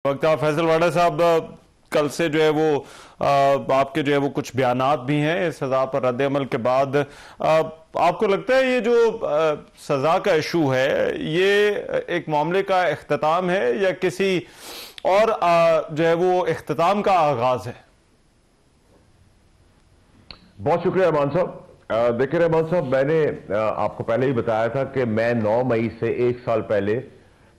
वक्त फैसल वाडा साहब, कल से जो है वो आपके जो है वो कुछ बयानात भी हैं सजा पर रद्द अमल के बाद। आपको लगता है ये जो सजा का इशू है ये एक मामले का इख्तिताम है या किसी और जो है वो इख्तिताम का आगाज है? बहुत शुक्रिया रहमान साहब। देखिए रहमान साहब, मैंने आपको पहले ही बताया था कि मैं 9 मई से 1 साल पहले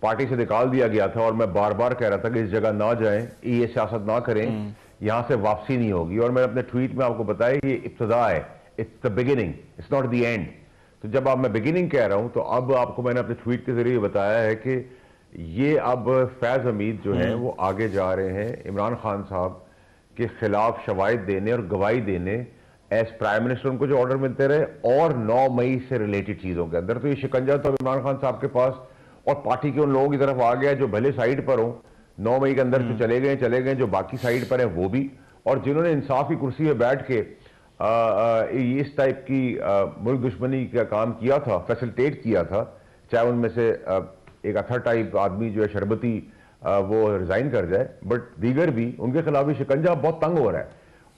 पार्टी से निकाल दिया गया था और मैं बार बार कह रहा था कि इस जगह ना जाएं, ये सियासत ना करें, यहां से वापसी नहीं होगी। और मैंने अपने ट्वीट में आपको बताया ये इब्तिदा है, it's the beginning, it's not the end. तो जब आप मैं बिगिनिंग कह रहा हूं तो अब आपको मैंने अपने ट्वीट के जरिए बताया है कि ये अब फैज हमीद जो है वो आगे जा रहे हैं इमरान खान साहब के खिलाफ शवाहिद देने और गवाही देने एज प्राइम मिनिस्टर। उनको जो ऑर्डर मिलते रहे और 9 मई से रिलेटेड चीजों के अंदर तो ये शिकंजा तो इमरान खान साहब के पास और पार्टी के उन लोगों की तरफ आ गया जो भले साइड पर हो। 9 मई के अंदर तो चले गए, जो बाकी साइड पर हैं वो भी, और जिन्होंने इंसाफ की कुर्सी में बैठ के इस टाइप की मुल्क दुश्मनी का काम किया था, फैसिलिटेट किया था, चाहे उनमें से एक अथर टाइप आदमी जो है शरबती वो रिजाइन कर जाए, बट दीगर भी उनके खिलाफ भी शिकंजा बहुत तंग हो रहा है।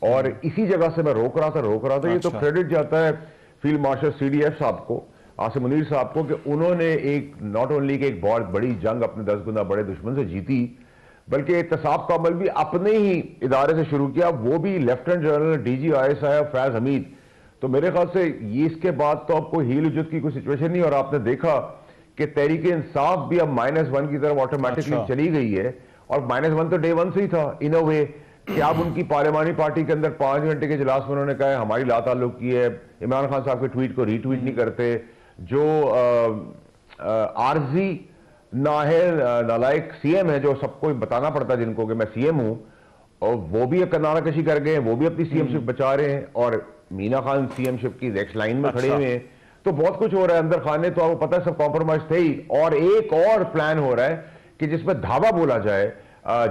और इसी जगह से मैं रोक रहा था। ये तो क्रेडिट जाता है फील्ड मार्शल CDF साहब को, आसिम मुनीर साहब को, कि उन्होंने एक नॉट ओनली कि एक बहुत बड़ी जंग अपने 10 गुना बड़े दुश्मन से जीती, बल्कि एहतसाब का अमल भी अपने ही इदारे से शुरू किया, वो भी lieutenant general DG ISI Faiz Hamid. तो मेरे ख्याल से ये इसके बाद तो आपको हील उजत की कोई सिचुएशन नहीं। और आपने देखा कि तहरीक इंसाफ भी अब -1 की तरफ ऑटोमेटिकली चली गई है, और -1 तो डे 1 से ही था इन अ वे कि अब उनकी पार्लिमानी पार्टी के अंदर 5 घंटे के इजलास में उन्होंने कहा हमारी ला ताल्लुक की है, इमरान खान साहब के ट्वीट को रीट्वीट नहीं करते, जो आरजी नाहिल नालायक CM है, जो सबको बताना पड़ता है जिनको कि मैं CM हूं, और वो भी एक किनारा कशी कर गए, वो भी अपनी CM-शिप बचा रहे हैं, और मीना खान CM-शिप की नेक्स्ट लाइन में खड़े हुए हैं। तो बहुत कुछ हो रहा है अंदर खाने, तो आपको पता है सब कॉम्प्रोमाइज थे ही। और एक और प्लान हो रहा है कि जिसमें धावा बोला जाए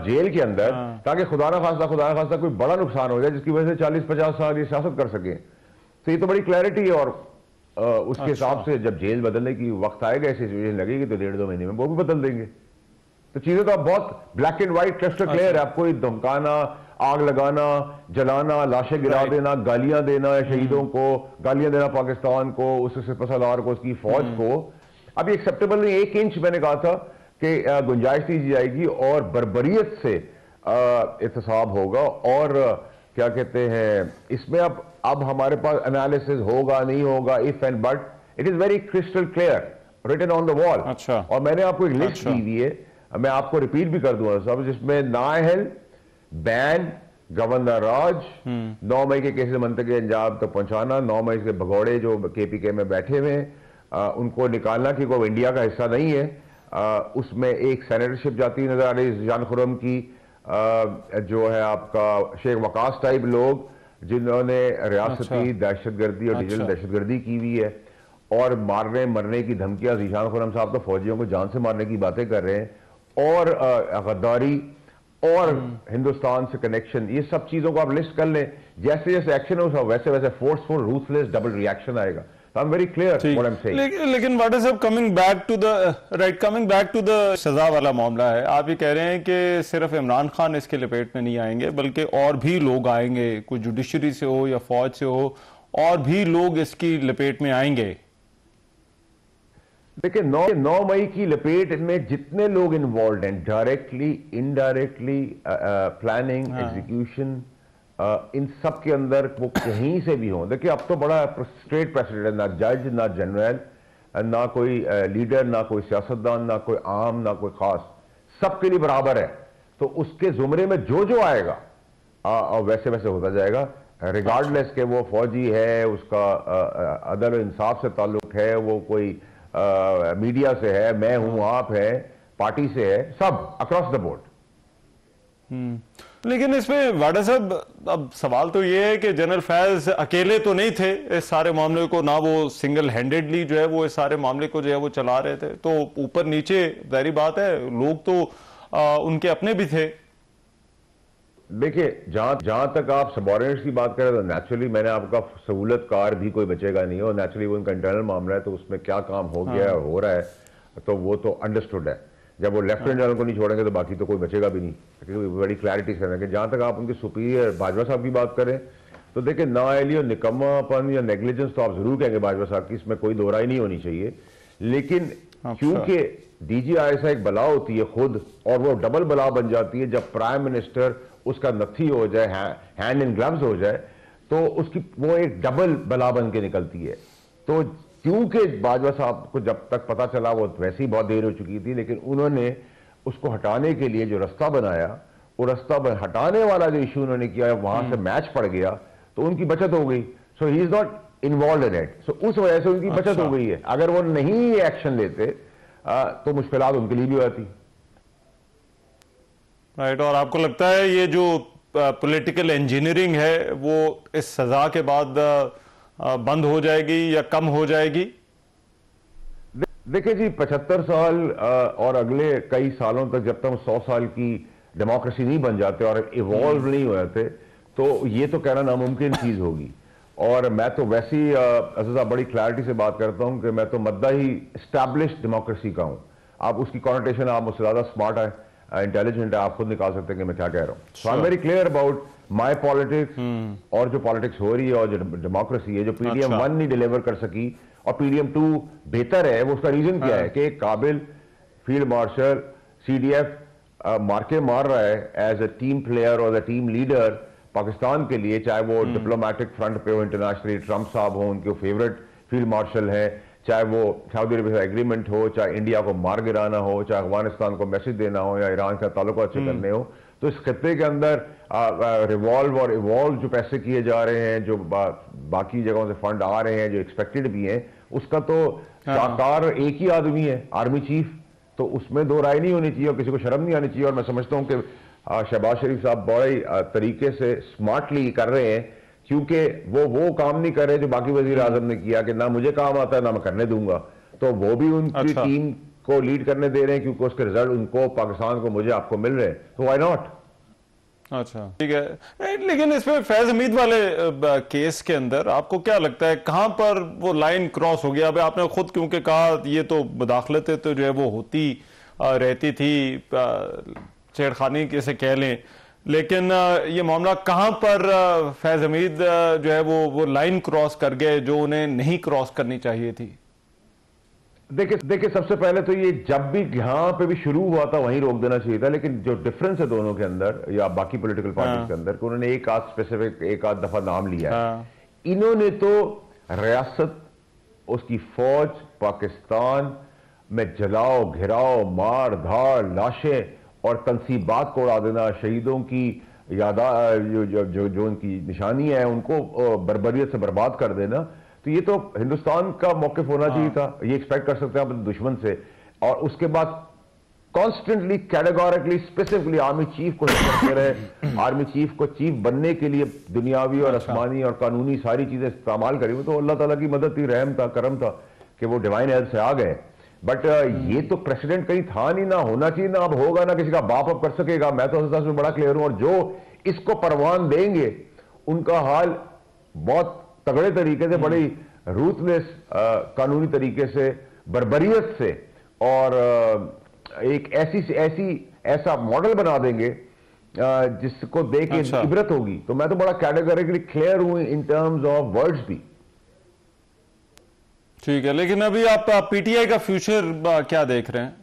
जेल के अंदर, ताकि खुदा ना खास्ता कोई बड़ा नुकसान हो जाए जिसकी वजह से 40-50 साल ये सियासत कर सके। तो ये तो बड़ी क्लैरिटी है, और उसके हिसाब से जब जेल बदलने की वक्त आएगा, ऐसी सिचुएशन लगेगी तो 1.5-2 महीने में वो भी बदल देंगे। तो चीजें तो अब बहुत black and white crystal clear है। आपको धमकाना, आग लगाना, जलाना, लाशें गिरा देना, गालियां देना शहीदों को, गालियां देना पाकिस्तान को, उसके सिपहसालार को, उसकी फौज को, अब ये एक्सेप्टेबल नहीं। 1 इंच मैंने कहा था कि गुंजाइश दी जाएगी और बर्बरियत से एहतसाब होगा। और क्या कहते हैं इसमें अब हमारे पास एनालिसिस होगा नहीं होगा, if and but, it is very crystal clear written on the wall. और मैंने आपको एक लिस्ट दी हुई है, मैं आपको रिपीट भी कर दूंगा साहब, जिसमें नाहल, बैन, गवर्नर राज, 9 मई के केसेस मंतके अंजाम तक पहुंचाना, 9 मई के भगौड़े जो KPK में बैठे हुए उनको निकालना कि वो इंडिया का हिस्सा नहीं है। उसमें एक सेनेटरशिप जाती नजर आ रही जान खुरम की, जो है आपका शेख वकास टाइप लोग जिन्होंने रियासती दहशतगर्दी और डिजिटल दहशतगर्दी की हुई है, और मारने मरने की धमकियां, जीशान खुरम साहब तो फौजियों को जान से मारने की बातें कर रहे हैं, और गद्दारी और हिंदुस्तान से कनेक्शन, ये सब चीजों को आप लिस्ट कर लें। जैसे जैसे एक्शन हो वैसे वैसे फोर्सफुल, रूथलेस डबल रिएक्शन आएगा। आई am very clear what I am saying. लेकिन वाडा साहब, कमिंग बैक टू द सजा वाला मामला है, आप ये कह रहे हैं कि सिर्फ इमरान खान इसके लपेट में नहीं आएंगे बल्कि और भी लोग आएंगे, कोई जुडिशरी से हो या फौज से हो, और भी लोग इसकी लपेट में आएंगे। देखिए 9 मई की लपेट में जितने लोग इन्वॉल्व हैं, डायरेक्टली, इनडायरेक्टली, प्लानिंग, एग्जीक्यूशन, इन सब के अंदर वो कहीं से भी हो। देखिए अब तो बड़ा स्ट्रेट प्रेसिडेंट है, ना जज, ना जनरल, ना कोई लीडर, ना कोई सियासतदान, ना कोई आम, ना कोई खास, सबके लिए बराबर है। तो उसके जुमरे में जो जो आएगा वैसे वैसे होता जाएगा, रिगार्डलेस के वो फौजी है, उसका अदल और इंसाफ से ताल्लुक है, वो कोई मीडिया से है, मैं हूं, आप है, पार्टी से है, सब अक्रॉस द बोर्ड। लेकिन इसमें वाडा साहब, अब सवाल तो ये है कि जनरल फैज अकेले तो नहीं थे इस सारे मामले को, ना वो सिंगल हैंडेडली जो है वो इस सारे मामले को जो है वो चला रहे थे, तो ऊपर नीचे जाहिर बात है लोग तो उनके अपने भी थे। देखिए जहां तक आप सबॉर्डिनेट्स की बात करें तो नेचुरली मैंने आपका सहूलत कार भी कोई बचेगा नहीं, और नेचुरली वो उनका इंटरनल मामला है, तो उसमें क्या काम हो गया है, हो रहा है, तो वो तो अंडरस्टूड है। जब वो लेफ्टिनेंट जनरल को नहीं छोड़ेंगे तो बाकी तो कोई बचेगा भी नहीं, क्योंकि बड़ी क्लैरिटी से कि जहां तक आप उनके सुपीरियर बाजवा साहब की बात करें तो देखिए नाअहली और निकम्मापन या नेग्लिजेंस तो आप जरूर कहेंगे बाजवा साहब की, इसमें कोई दो राय नहीं होनी चाहिए, लेकिन क्योंकि डीजीआईएसआई एक बला होती है खुद, और वो डबल बला बन जाती है जब प्राइम मिनिस्टर उसका नथी हो जाए, हैंड इन ग्लव्स हो जाए, तो उसकी वो एक डबल बला बन के निकलती है। तो क्योंकि बाजवा साहब को जब तक पता चला वो वैसे ही बहुत देर हो चुकी थी, लेकिन उन्होंने उसको हटाने के लिए जो रास्ता बनाया, वो रास्ता हटाने वाला जो इशू उन्होंने किया वहां से मैच पड़ गया तो उनकी बचत हो गई। So he is not involve in it, so उस वजह से उनकी बचत हो गई है। अगर वो नहीं एक्शन लेते तो मुश्किलात उनके लिए भी आती। राइट, और आपको लगता है ये जो पॉलिटिकल इंजीनियरिंग है वो इस सजा के बाद बंद हो जाएगी या कम हो जाएगी? देखिए जी, 75 साल और अगले कई सालों तक जब तक 100 साल की डेमोक्रेसी नहीं बन जाते और इवॉल्व नहीं हो जाते, तो ये तो कहना नामुमकिन चीज होगी। और मैं तो वैसे ही अज़ीज़ा बड़ी क्लैरिटी से बात करता हूं कि मैं तो मद्दा ही एस्टैब्लिश्ड डेमोक्रेसी का हूं। आप उसकी कॉन्टेशन आप मुझसे ज्यादा स्मार्ट है, इंटेलिजेंट है, आप खुद निकाल सकते हैं कि मैं क्या कह रहा हूं। So I am very clear about my politics और जो पॉलिटिक्स हो रही है और जो डेमोक्रेसी है, जो पीडीएम 1 नहीं डिलीवर कर सकी और पीडीएम 2 बेहतर है, वो उसका रीजन क्या है कि एक काबिल फील्ड मार्शल सीडीएफ मार्के मार रहा है एज अ टीम प्लेयर और टीम लीडर पाकिस्तान के लिए, चाहे वो डिप्लोमेटिक फ्रंट पे हो, इंटरनेशनली ट्रंप साहब हो, उनके फेवरेट फील्ड मार्शल है, चाहे वो सऊदी अरब से एग्रीमेंट हो, चाहे इंडिया को मार गिराना हो, चाहे अफगानिस्तान को मैसेज देना हो, या ईरान से ताल्लुक अच्छे करने हो। तो इस खत्ते के अंदर रिवॉल्व और इवॉल्व जो पैसे किए जा रहे हैं, जो बाकी जगहों से फंड आ रहे हैं, जो एक्सपेक्टेड भी हैं, उसका तो साकार एक ही आदमी है, आर्मी चीफ। तो उसमें दो राय नहीं होनी चाहिए और किसी को शर्म नहीं आनी चाहिए। और मैं समझता हूं कि शहबाज शरीफ साहब बड़े तरीके से स्मार्टली कर रहे हैं, क्योंकि वो काम नहीं कर रहे जो बाकी वजीर आजम ने किया कि ना मुझे काम आता है ना मैं करने दूंगा। तो वो भी उनकी टीम को लीड करने दे रहे हैं, क्योंकि उसके रिजल्ट उनको, पाकिस्तान को, मुझे, आपको मिल रहे हैं, तो व्हाई नॉट। अच्छा, ठीक है। लेकिन इसमें फैज हमीद वाले केस के अंदर आपको क्या लगता है कहां पर वो लाइन क्रॉस हो गया? अब आपने खुद क्योंकि कहा ये तो मुदाखलतें तो जो है वो होती रहती थी, छेड़खानी कैसे कह लें, लेकिन ये मामला कहां पर फैज हमीद जो है वो लाइन क्रॉस कर गए जो उन्हें नहीं क्रॉस करनी चाहिए थी? देखिए सबसे पहले तो ये जब भी यहां पे भी शुरू हुआ था वहीं रोक देना चाहिए था, लेकिन जो डिफरेंस है दोनों के अंदर या बाकी पॉलिटिकल पार्टीज के अंदर, उन्होंने एक आध स्पेसिफिक एक आध दफा नाम लिया है। इन्होंने तो रियासत, उसकी फौज, पाकिस्तान में जलाओ घिराओ, मार धाड़, लाशें और तनसीबात को उड़ा देना, शहीदों की यादा जो उनकी निशानी है उनको बर्बरियत से बर्बाद कर देना, तो ये तो हिंदुस्तान का मौक़िफ़ होना चाहिए था। ये एक्सपेक्ट कर सकते हैं अपने दुश्मन से। और उसके बाद constantly categorically specifically army chief को करते रहे, आर्मी चीफ को चीफ बनने के लिए दुनियावी और आसमानी और कानूनी सारी चीजें इस्तेमाल करी। तो अल्लाह ताला की मदद थी, रहम था, करम था कि वो डिवाइन हेल्थ से आ गए। बट ये तो प्रेसिडेंट कहीं था नहीं, ना होना चाहिए, ना अब होगा, ना किसी का बाप अब कर सकेगा। मैं तो में बड़ा क्लियर हूं। और जो इसको परवान देंगे उनका हाल बहुत तगड़े तरीके से, बड़ी रूथलेस कानूनी तरीके से, बर्बरियत से, और एक ऐसा मॉडल बना देंगे जिसको देख के इबरत होगी। तो मैं तो बड़ा कैटेगोरिकली क्लियर हूं इन टर्म्स ऑफ वर्ड्स भी। ठीक है, लेकिन अभी आप पीटीआई का फ्यूचर क्या देख रहे हैं?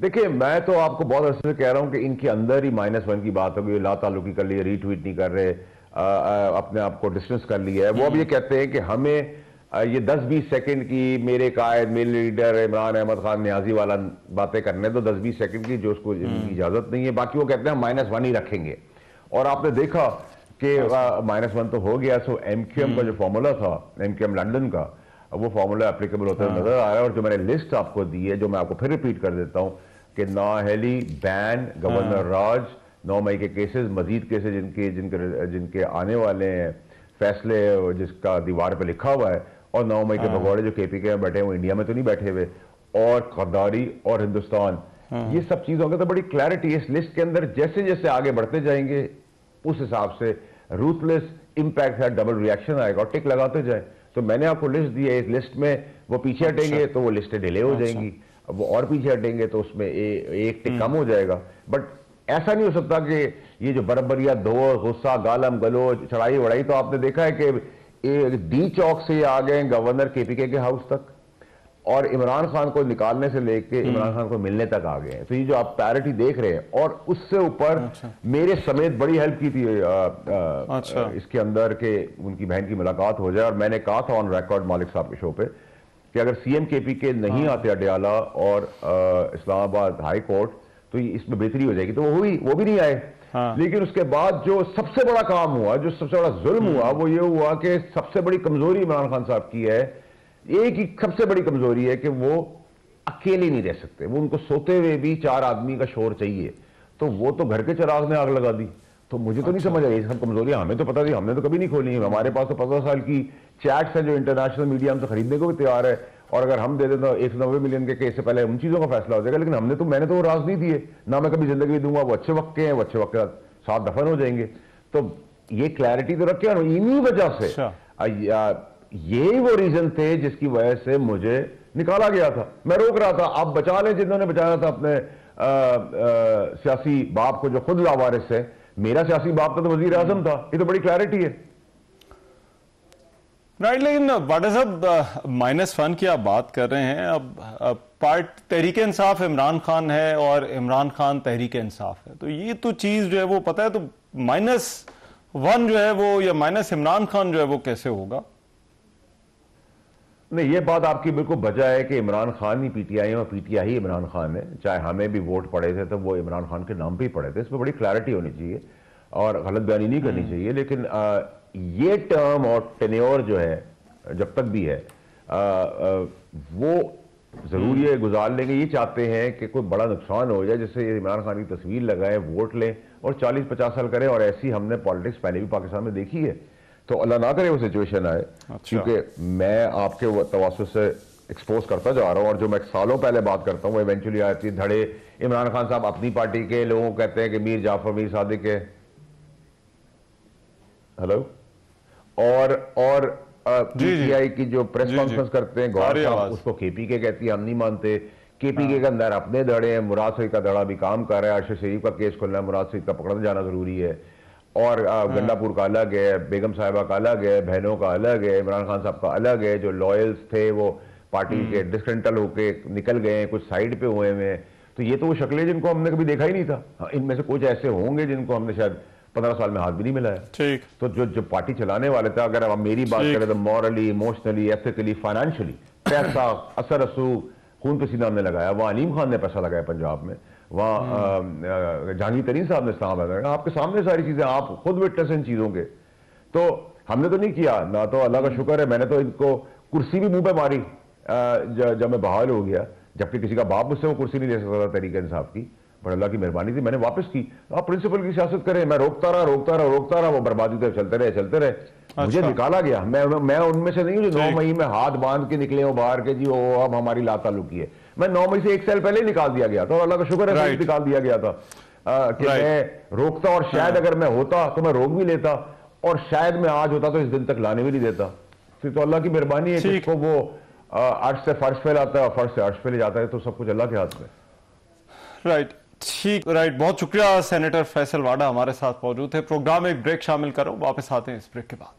देखिए मैं तो आपको बहुत अर्से से कह रहा हूं कि इनके अंदर ही -1 की बात होगी, ला ताल्लुकी कर लिए, रीट्वीट नहीं कर रहे, अपने आप को डिस्टेंस कर लिया है। वो अब ये कहते हैं कि हमें ये 10-20 सेकंड की मेरे कायद, मेरे लीडर इमरान अहमद खान नियाजी वाला बातें करने तो 10-20 सेकंड की, जो उसको इजाजत नहीं है। बाकी वो कहते हैं हम -1 ही रखेंगे। और आपने देखा कि -1 तो हो गया। सो एमक्यूएम का जो फॉर्मूला था, एमक्यूएम लंदन का, वो फॉर्मूला एप्लीकेबल होता है नजर आ रहा है। और जो मैंने लिस्ट आपको दी है, जो मैं आपको फिर रिपीट कर देता हूं कि नाअहली, बैन, गवर्नर राज, 9 मई के केसेस, मजीद केसेस जिनके आने वाले हैं, फैसले जिसका दीवार पे लिखा हुआ है, और 9 मई के भगौड़े जो केपीके में बैठे हैं, वो इंडिया में तो नहीं बैठे हुए, और गद्दारी और हिंदुस्तान, ये सब चीजों का तो बड़ी क्लैरिटी इस लिस्ट के अंदर। जैसे जैसे आगे बढ़ते जाएंगे उस हिसाब से रूथलेस इंपैक्ट है, डबल रिएक्शन आएगा, और टिक लगाते जाए। तो मैंने आपको लिस्ट दी है, इस लिस्ट में वो पीछे हटेंगे तो वो लिस्टें डिले हो जाएंगी। अब वो और पीछे हटेंगे तो उसमें एक टिक कम हो जाएगा। बट ऐसा नहीं हो सकता कि ये जो बरबरिया दौर, गुस्सा, गालम गलोच, चढ़ाई वढ़ाई, तो आपने देखा है कि डी चौक से आ गए गवर्नर केपीके के हाउस तक, और इमरान खान को निकालने से लेके इमरान खान को मिलने तक आ गए हैं। तो ये जो आप पैरिटी देख रहे हैं, और उससे ऊपर मेरे समेत बड़ी हेल्प की थी इसके अंदर के उनकी बहन की मुलाकात हो जाए। और मैंने कहा था ऑन रिकॉर्ड मालिक साहब के शो पे कि अगर सीएम केपीके नहीं आते अडयाला और इस्लामाबाद हाई कोर्ट तो इसमें बेहतरी हो जाएगी। तो वो भी नहीं आए। लेकिन उसके बाद जो सबसे बड़ा काम हुआ, जो सबसे बड़ा जुल्म हुआ, वो ये हुआ कि सबसे बड़ी कमजोरी इमरान खान साहब की है, एक ही सबसे बड़ी कमजोरी है कि वो अकेले नहीं रह सकते। वो उनको सोते हुए भी 4 आदमी का शोर चाहिए, तो वो तो घर के चिराग में आग लगा दी। तो मुझे तो नहीं समझ आई सब कमजोरियां, हमें तो पता थी, हमने तो कभी नहीं खोली। हमारे पास तो 15 साल की चैट्स हैं जो इंटरनेशनल मीडिया हमसे खरीदने को भी तैयार है, और अगर हम दे दें तो 190 मिलियन के केस से पहले उन चीजों का फैसला हो जाएगा। लेकिन मैंने तो वो राज नहीं दिए, ना मैं कभी जिंदगी में दूंगा। वो अच्छे वक्त के हैं, वो अच्छे वक्त के साथ दफन हो जाएंगे। तो ये क्लैरिटी तो रखे, इन्हीं वजह से यही वो रीजन थे जिसकी वजह से मुझे निकाला गया था। मैं रोक रहा था, आप बचा लें जिन्होंने बचाया था अपने सियासी बाप को जो खुद लावारिस है। मेरा सियासी बाप तो वजीर आजम था, ये तो बड़ी क्लैरिटी है। राइट, लेकिन वाडा साहब -1 की आप बात कर रहे हैं। अब पार्ट तहरीक इंसाफ इमरान खान है और इमरान खान तहरीक इंसाफ है, तो ये तो चीज जो है वो पता है, तो -1 जो है वो या माइनस इमरान खान जो है वो कैसे होगा? नहीं, ये बात आपकी बिल्कुल वजह है कि इमरान खान ही पीटीआई है और पीटीआई ही इमरान खान है। चाहे हमें भी वोट पड़े थे तो वो इमरान खान के नाम पे ही पड़े थे। इसमें बड़ी क्लैरिटी होनी चाहिए और गलत बयानी नहीं करनी चाहिए। लेकिन ये टर्म और टेन्योर जो है जब तक भी है वो जरूर ये गुजार लेंगे। ये चाहते हैं कि कोई बड़ा नुकसान हो जाए, जिससे इमरान खान की तस्वीर लगाएं, वोट लें और 40-50 साल करें। और ऐसी हमने पॉलिटिक्स पहले भी पाकिस्तान में देखी है। तो अल्लाह ना करे वो सिचुएशन आए। क्योंकि मैं आपके तवासुल से एक्सपोज करता जा रहा हूं, और जो मैं सालों पहले बात करता हूं वो इवेंचुअली आती धड़े इमरान खान साहब अपनी पार्टी के लोगों को कहते हैं कि मीर जाफर, मीर सादिक है, हेलो, और पीटीआई की जो प्रेस कॉन्फ्रेंस करते हैं गौर साहब, उसको केपीके कहती है, हम नहीं मानते। केपीके के अंदर अपने धड़े हैं, मुराद शरीफ का धड़ा भी काम कर रहा है, अरशद शरीफ का केस खुलना है, मुराद शरीफ का पकड़ने जाना जरूरी है, और गंडापुर का अलग है, बेगम साहिबा का अलग है, बहनों का अलग है, इमरान खान साहब का अलग है। जो लॉयल्स थे वो पार्टी के डिस्कंटल होके निकल गए हैं, कुछ साइड पे हुए हैं। तो ये तो वो शक्लें जिनको हमने कभी देखा ही नहीं था। हाँ, इनमें से कुछ ऐसे होंगे जिनको हमने शायद 15 साल में हाथ भी नहीं मिलाया। ठीक। तो जो पार्टी चलाने वाले थे, अगर हम मेरी बात करें तो मॉरली, इमोशनली, एथिकली, फाइनेंशियली, पैसा, असर रसूख, खून पसीना हमने लगाया। वहां अलीम खान ने पैसा लगाया पंजाब में, वहां जहांगीर तरीन साहब ने इस्लाम लगाया। आपके सामने सारी चीजें, आप खुद विटनेस इन चीजों के। तो हमने तो नहीं किया ना, तो अल्लाह का शुक्र है मैंने तो इनको कुर्सी भी मुंह पे मारी जब मैं बहाल हो गया, जबकि किसी का बाप मुझसे वो कुर्सी नहीं दे सकता था तरीके इंसाफ की। पर अल्लाह की मेहरबानी थी, मैंने वापस की। आप प्रिंसिपल की सियासत करें, मैं रोकता रहा, वो बर्बादी तक चलते रहे। मुझे निकाला गया। मैं उनमें से नहीं हूं जो 9 मई में हाथ बांध के निकले हो बाहर के, जी वो अब हमारी लाताल्लुकी है। मैं 9 मई से 1 साल पहले निकाल दिया गया था, और अल्लाह का शुक्र है निकाल दिया गया था कि मैं रोकता, और शायद अगर मैं होता तो मैं रोक भी लेता, और शायद मैं आज होता तो इस दिन तक लाने भी नहीं देता। फिर तो अल्लाह की मेहरबानी है कि वो अर्श से फर्श फैलाता है और फर्श से अर्श फैले जाता है। तो सब कुछ अल्लाह के हाथ में। राइट, ठीक, राइट। बहुत शुक्रिया सेनेटर फैसल वाडा हमारे साथ मौजूद थे। प्रोग्राम में एक ब्रेक शामिल करो, वापस आते हैं इस ब्रेक के बाद।